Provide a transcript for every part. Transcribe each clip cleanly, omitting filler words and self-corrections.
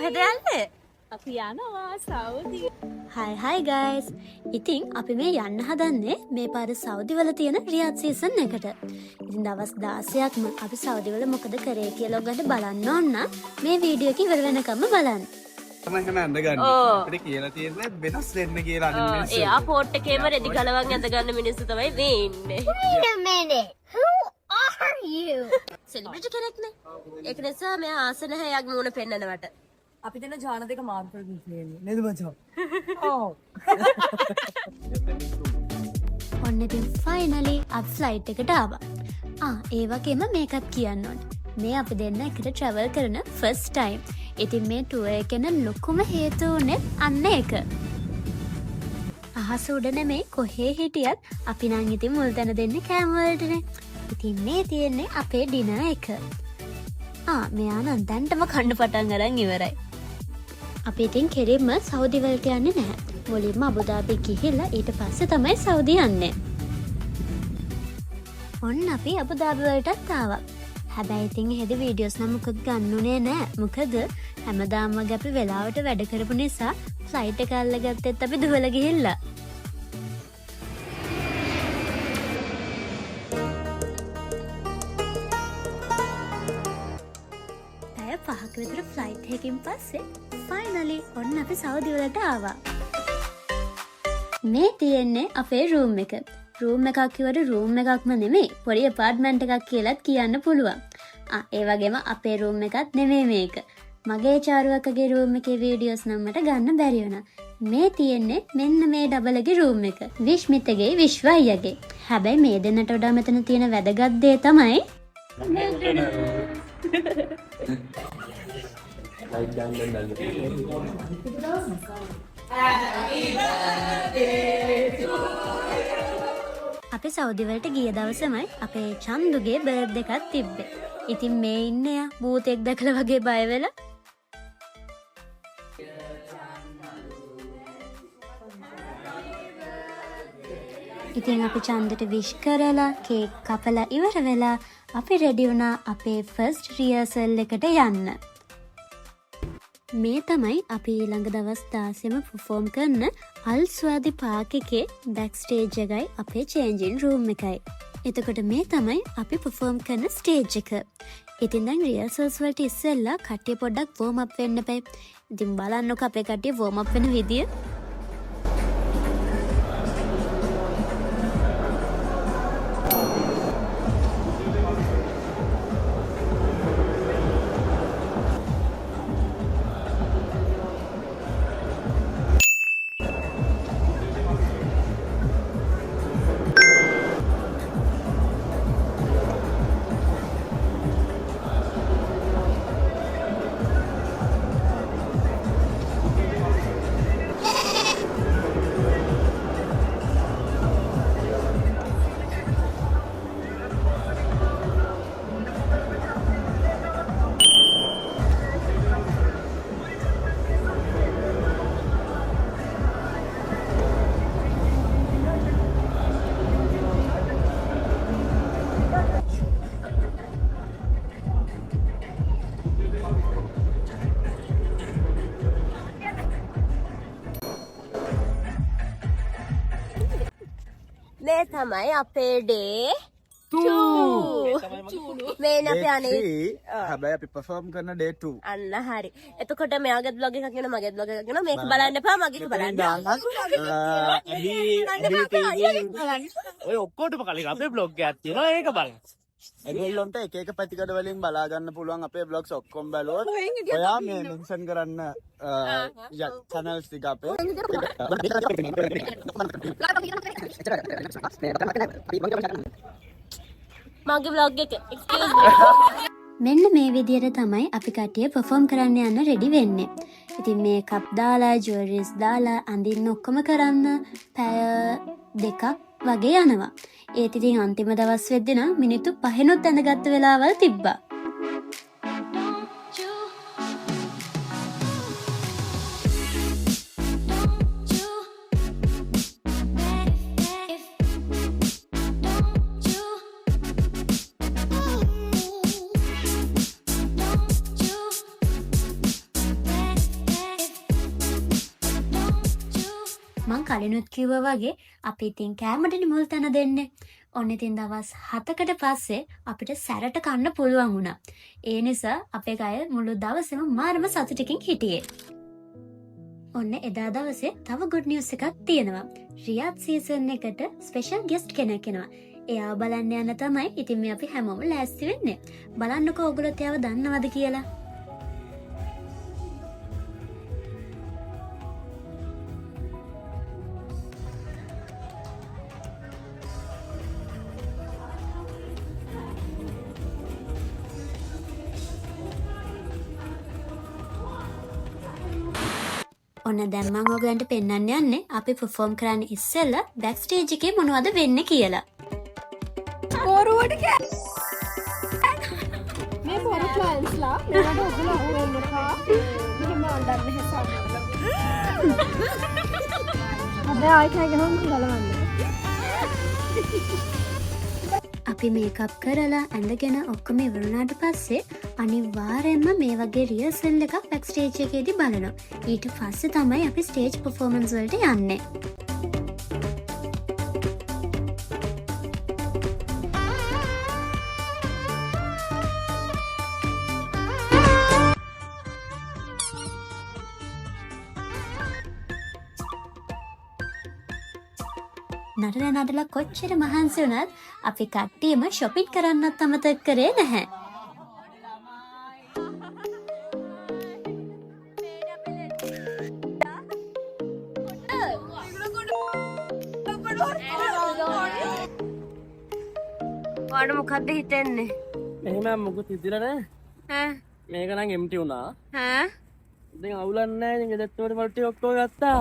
කොහෙද යන්නේ? අපි යනවා සෞදි. hi guys. ඉතින් අපි මේ යන්න හදන්නේ මේ පාර සෞදි වල තියෙන රියාද් සීසන් එකට. ඉතින් දවස් 16ක්ම අපි සෞදි වල මොකද කරේ කියලා ඔයගොල්ලෝ බලන්න ඕන නම් මේ වීඩියෝ එක ඉවර වෙනකම්ම බලන්න. තමයි අඳගන්න. අපිට කියලා තියෙන්නේ වෙනස් වෙන්න කියලා අනිත් මිනිස්සු. එයාපෝට් එකේම රෙදි ගලවන් ඇඳගන්න මිනිස්සු තමයි මේ ඉන්නේ. Wait a minute. Who are you? Celebrity කෙනෙක් නේ. ඒක නිසා මෙයා ආස නැහැ යාගේ මූණ පෙන්නනවට. අපි දෙන ජාන දෙක මාරු කරගෙන තියෙන්නේ. නේද මචං? ඔව්. ඔන්න ඉතින් ෆයිනලි අපි ෆ්ලයිට් එකට ආවා. ඒ වගේම මේකත් කියන්න ඕනේ. මේ අපි දෙන්න එකට ට්‍රැවල් කරන ෆස්ට් ටයිම්. ඉතින් මේ ටුවර් එකේන ලොකුම හේතුව උනේ අන්න ඒක. අහස උඩ නෙමෙයි කොහේ හිටියත් අපි නම් ඉතින් මුල් තැන දෙන්නේ කෑම වලටනේ. ඉතින් මේ තියෙන්නේ අපේ ඩිනර් එක. මෙයා නම් දැන්ටම කන්න පටන් අරන් ඉවරයි. අපි ඉතින් කෙලින්ම සෞදි වලට යන්නේ නැහැ. මුලින්ම අබුදාබි ගිහිල්ලා ඊට පස්සේ තමයි සෞදි යන්නේ. ඔන්න අපි අබුදාබි වලටත් ආවා. හැබැයි ඉතින් එහෙදි වීඩියෝස් නම් මොකද ගන්නුනේ නෑ. මොකද හැමදාම වගේ අපි වෙලාවට වැඩ කරපු නිසා ෆ්ලයිට් එක අල්ලගත්තෙත් අපි දුවලා ගිහිල්ලා. පැය 5ක විතර ෆ්ලයිට් එකකින් පස්සේ ෆයිනලි ඔන්න අපි සෞදි වලට ආවා. මේ තියෙන්නේ අපේ රූම් එක. රූම් එකක් කිව්වට රූම් එකක්ම නෙමෙයි. පොඩි ඇපාර්ට්මන්ට් එකක් කියලාත් කියන්න පුළුවන්. ඒ වගේම අපේ රූම් එකත් නෙමෙයි මේක. මගේ චාරුවකගේ රූම් එකේ වීඩියෝස් නම් මට ගන්න බැරි වුණා. මේ තියෙන්නේ මෙන්න මේ ඩබලගේ රූම් එක. විශ්මිතගේ විශ්වයියගේ. හැබැයි මේ දෙන්නට වඩා මෙතන තියෙන වැදගත් දේ තමයි අපි සෞදි වලට ගිය දවසමයි අපේ චන්දුගේ බර්ත්ඩේ එකක් තිබ්බේ. ඉතින් මේ ඉන්නේ යා භූතෙක් දැකලා වගේ බය වෙලා. ඉතින් අපි චන්දට විශ් කරලා කේක් කපලා ඉවර වෙලා අපි රෙඩි වුණා අපේ ෆස්ට් රිහර්සල් එකට යන්න. මේ තමයි අපි ඊළඟ දවස් 16ම පර්ෆෝම් කරන අල් ස්වාදි පාක් එකේ බෑක් ස්ටේජ් එකයි අපේ චේන්ජින් රූම් එකයි. එතකොට මේ තමයි අපි පර්ෆෝම් කරන ස්ටේජ් එක. ඉතින් දැන් රිහර්සල්ස් වලට ඉස්සෙල්ලා කට්ටිය පොඩ්ඩක් වෝම් අප් වෙන්න බෑ. ඉතින් බලන්නකෝ අපේ කට්ටිය වෝම් අප් වෙන විදිය. මේ තමයි අපේ ඩේ 2. මේ අපි අනේ හැබැයි අපි perform කරන day 2. අන්න හරි. එතකොට මෙයාගේ බ්ලොග් එකක් වෙනවා මගේ බ්ලොග් එකක් වෙනවා. මේක බලන්න එපා මගේ එක බලන්න. ඔය ඔක්කොටම කලින් අපේ බ්ලොග් එකක් තියෙනවා ඒක බලන්න. ඒගොල්ලොන්ට එක එක පැතිකඩ වලින් බලා ගන්න පුළුවන් අපේ බ්ලොග්ස් ඔක්කොම බලුවොත්. ඔයා මේ මෙන්ෂන් කරන්න channels ටික අපේ. මගේ බ්ලොග් එක excuse me. මෙන්න මේ විදියට තමයි අපි කට්ටිය පර්ෆෝම් කරන්න යන්න රෙඩි වෙන්නේ. ඉතින් මේකප් දාලා, ජුවලරිස් දාලා, අඳින්න ඔක්කොම කරන්න පැය 2ක් වගේ යනවා. ඒත් ඉතින් අන්තිම දවස් වෙද්දී නම් මිනිත්තු 5නොත් ඇඳගත්ත වෙලාවල් තිබ්බා. මං කලිනුත් කිව්වා වගේ අපි ඉතින් කෑමටනේ මුල් තැන දෙන්නේ. ඔන්න ඉතින් දවස් 7කට පස්සේ අපිට සැරට කන්න පුළුවන් වුණා. ඒ නිසා අපේ අය මුළු දවසේම මාරම සතුටකින් හිටියේ. ඔන්න එදා දවසේ තව good news එකක් තියෙනවා. රියාත් සීසන් එකට ස්පෙෂල් ගෙස්ට් කෙනෙක් එනවා. එයාව බලන්න යන්න තමයි ඉතින් මේ අපි හැමෝම ලෑස්ති වෙන්නේ. බලන්නකෝ ඔයගොල්ලෝ එයාව දන්නවද කියලා. ඔන්න දැන් මම ඔයගලන්ට පෙන්වන්න යන්නේ අපි perform කරන්න ඉස්සෙල්ලා back stage එකේ මොනවද වෙන්නේ කියලා. මේ පොර ක්ලයන්ට්ස්ලා මේකට ඔයගොල්ලෝ අහුවෙන්න එපා. මෙහෙම අඬන්න හැසම්. අද ආයිකා ගහමු ගලවන්න. අපි මේකප් කරලා ඇඳගෙන ඔක්කොම ඉවරුණාට පස්සේ අනිවාර්යයෙන්ම මේ වගේ රිහර්සල් එකක් back stage එකේදී බලනවා. ඊට පස්සේ තමයි අපි stage performance වලට යන්නේ. නටලා කොච්චර මහන්සි වුණත් අපි කට්ටියම shopping කරන්නත් අමතක කරේ නැහැ. ඔයාලට මොකද්ද හිතෙන්නේ? මෙහෙම මොකුත් හිතිලා නෑ. ඈ මේක නම් empty වුණා. ඈ ඉතින් අවුලක් නෑ. ඉතින් ගෙදරට පොල්ටි ඔක්කොම ගත්තා.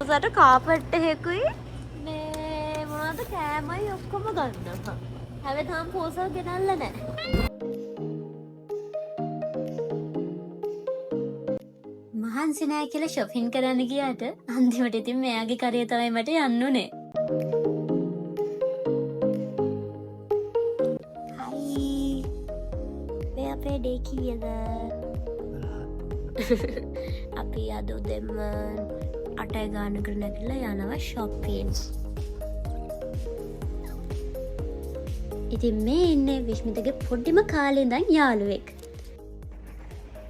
උසට කාපට් එකකුයි මේ මොනවද කෑමයි ඔක්කොම ගන්නවා. හැබැයි තාම පෝසල් ගෙනල්ලා නැහැ. මහන්සි නෑ කියලා shopping කරන්න ගියාට අන්තිමට ඉතින් මෙයාගේ කරේ තමයි මට යන්න උනේ. අපේ ඩේ කීයද? අපි අද උදෙන්ම 8 ගානකට නැගිටලා යනවා shopping. ඉතින් මේ ඉන්නේ විශ්මිතගේ පොඩිම කාලේ ඉඳන් යාළුවෙක්.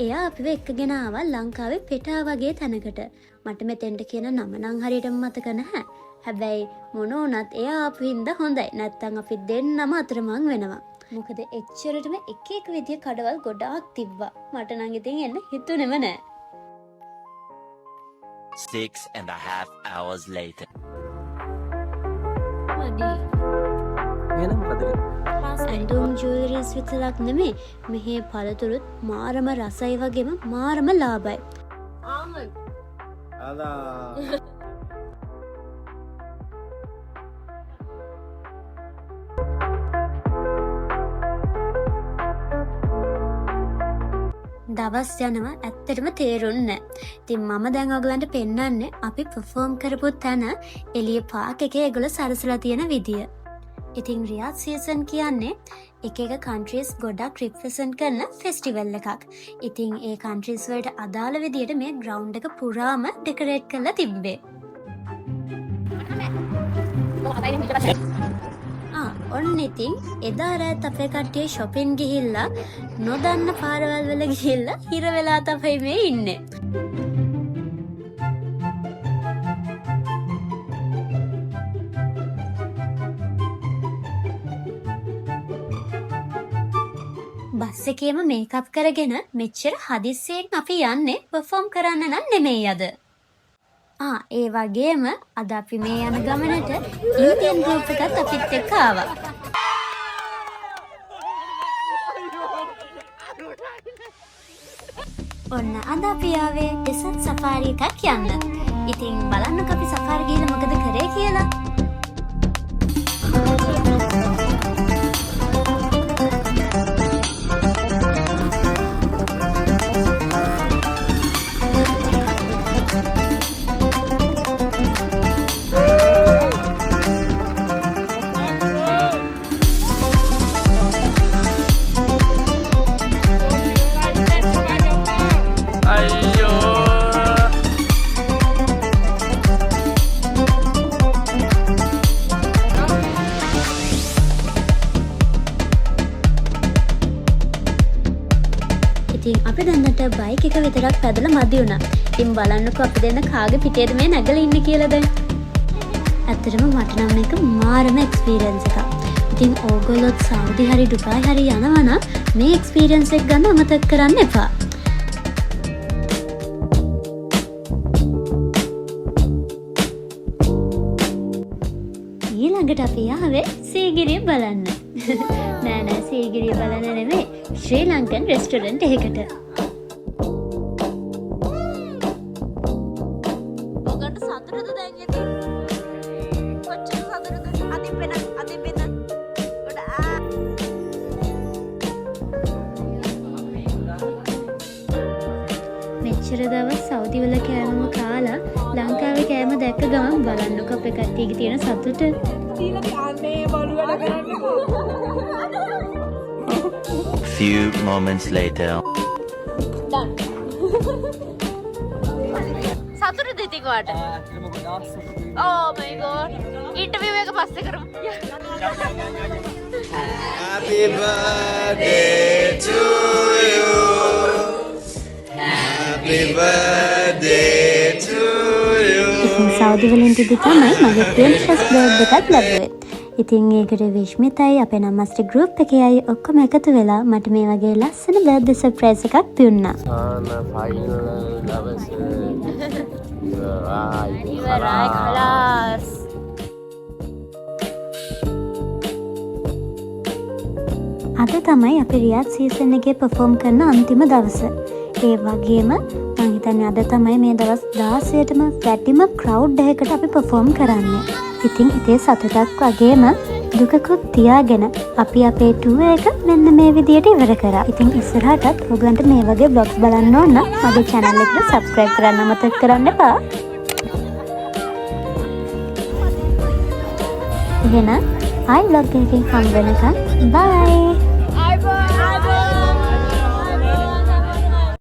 එයා අපිව එක්කගෙන ආවා ලංකාවේ පෙටා වගේ තැනකට. මට මෙතෙන්ට කියන නම නම් හරියටම මතක නැහැ. හැබැයි මොන වුණත් එයා ආපු හින්දා හොඳයි. නැත්තම් අපි දෙන්නම අතරමං වෙනවා. මොකද එච්චරටම එක එක විදිය කඩවල් ගොඩාක් තිබ්බා. මට නම් ඉතින් එන්න හිතුනේම නෑ. 6.5 hours later. ඇඳුම් ජුවලරීස් විතරක් නෙමේ මෙහි පළතුරුත් මාරම රසයි වගේම මාරම ලාභයි. දවස් යනවා ඇත්තටම තේරුන්නේ නැහැ. ඉතින් මම දැන් ඔයගලන්ට පෙන්නන්නේ අපි perform කරපු තැන එළිය පාක් එකේ ඒගොල්ලෝ සරසලා තියෙන විදිය. ඉතින් රියාත් සීසන් කියන්නේ එක එක countries ගොඩක් represent කරන festival එකක්. ඉතින් ඒ countries වලට අදාළ විදියට මේ ground එක පුරාම decorate කරලා තිබ්බේ. ඔන්න ඉතින් එදා රාත් අපේ කට්ටිය shopping ගිහිල්ලා නොදන්න පාරවල් වල ගිහිල්ලා හිර වෙලා තමයි මේ ඉන්නේ. බස් එකේම මේකප් කරගෙන මෙච්චර හදිස්සියෙන් අපි යන්නේ perform කරන්න නම් නෙමෙයි අද. ඒ වගේම අද අපි මේ යන ගමනට ඉන්දියන් ගෲප් එකත් අපිත් එක්ක ආවා. ඔන්න අද අපි ආවේ ඩෙසර්ට් සෆාරි එකක් යන්න. ඉතින් බලන්නකෝ අපි සෆාරි ගිහලා මොකද කරේ කියලා. ඉතින් අපි දෙන්නට බයික් එක විතරක් පැදලා මදි වුණා. ඉතින් බලන්නකෝ අපි දෙන්න කාගේ පිටේද මේ නැගලා ඉන්නේ කියලා දැන්. ඇත්තටම මට නම් මේක මාරම එක්ස්පීරියන්ස් එකක්. ඉතින් ඕගොල්ලොත් සෞදි හරි ඩුබායි හරි යනවා නම් මේ එක්ස්පීරියන්ස් එක ගන්න අමතක කරන්න එපා. ඊළඟට අපි ආවේ සීගිරිය බලන්න. නෑ සීගිරිය බලන්න නෙමෙයි ශ්‍රී ලංකන් රෙස්ටොරන්ට් එකකට. ඔකට සතුටුද දැන් ඉතින්? කොච්චර සතුටුද? අදින් වෙන උඩ මෙච්චර දවස් සෞදි වල කෑමම කාලා ලංකාවේ කෑම දැක්ක ගමන් බලන්නකෝ අපේ කට්ටියගේ තියෙන සතුට. Few moments later. සතුටුද ඉතින් කොට? Oh my god. ඉන්ටර්විව් එක පස්සේ කරමු. Happy birthday to you. Happy birthday to you. ඉතින් සෞදි වලින් තිබි තමයි මගේ ප්‍රියන්ෂස් බර්ත්ඩේ එකක් ලැබුවේ. ඉතින් ඒකට විශ්මිතයි අපේ නමස්ටි ගෲප් එකේ අය ඔක්කොම එකතු වෙලා මට මේ වගේ ලස්සන බර්ත්ඩේ සර්ප්‍රයිස් එකක් දුන්නා. ඉවරයි خلاص. අද තමයි අපි රියාද් සීසන් එකේ perform කරන අන්තිම දවස. ඒ වගේම මම හිතන්නේ අද තමයි මේ දවස් 16ටම වැඩිම crowd එකකට අපි perform කරන්නේ. ඉතින් හිතේ සතුටක් වගේම දුකකුත් තියාගෙන අපි අපේ tour එක මෙන්න මේ විදියට ඉවර කරා. ඉතින් ඉස්සරහටත් ඔයගලන්ට මේ වගේ vlogs බලන්න ඕන නම් මගේ channel එකට subscribe කරන්න අමතක කරන්න එපා. එහෙනම් ආයි vlog එකකින් හම් වෙනකන් bye.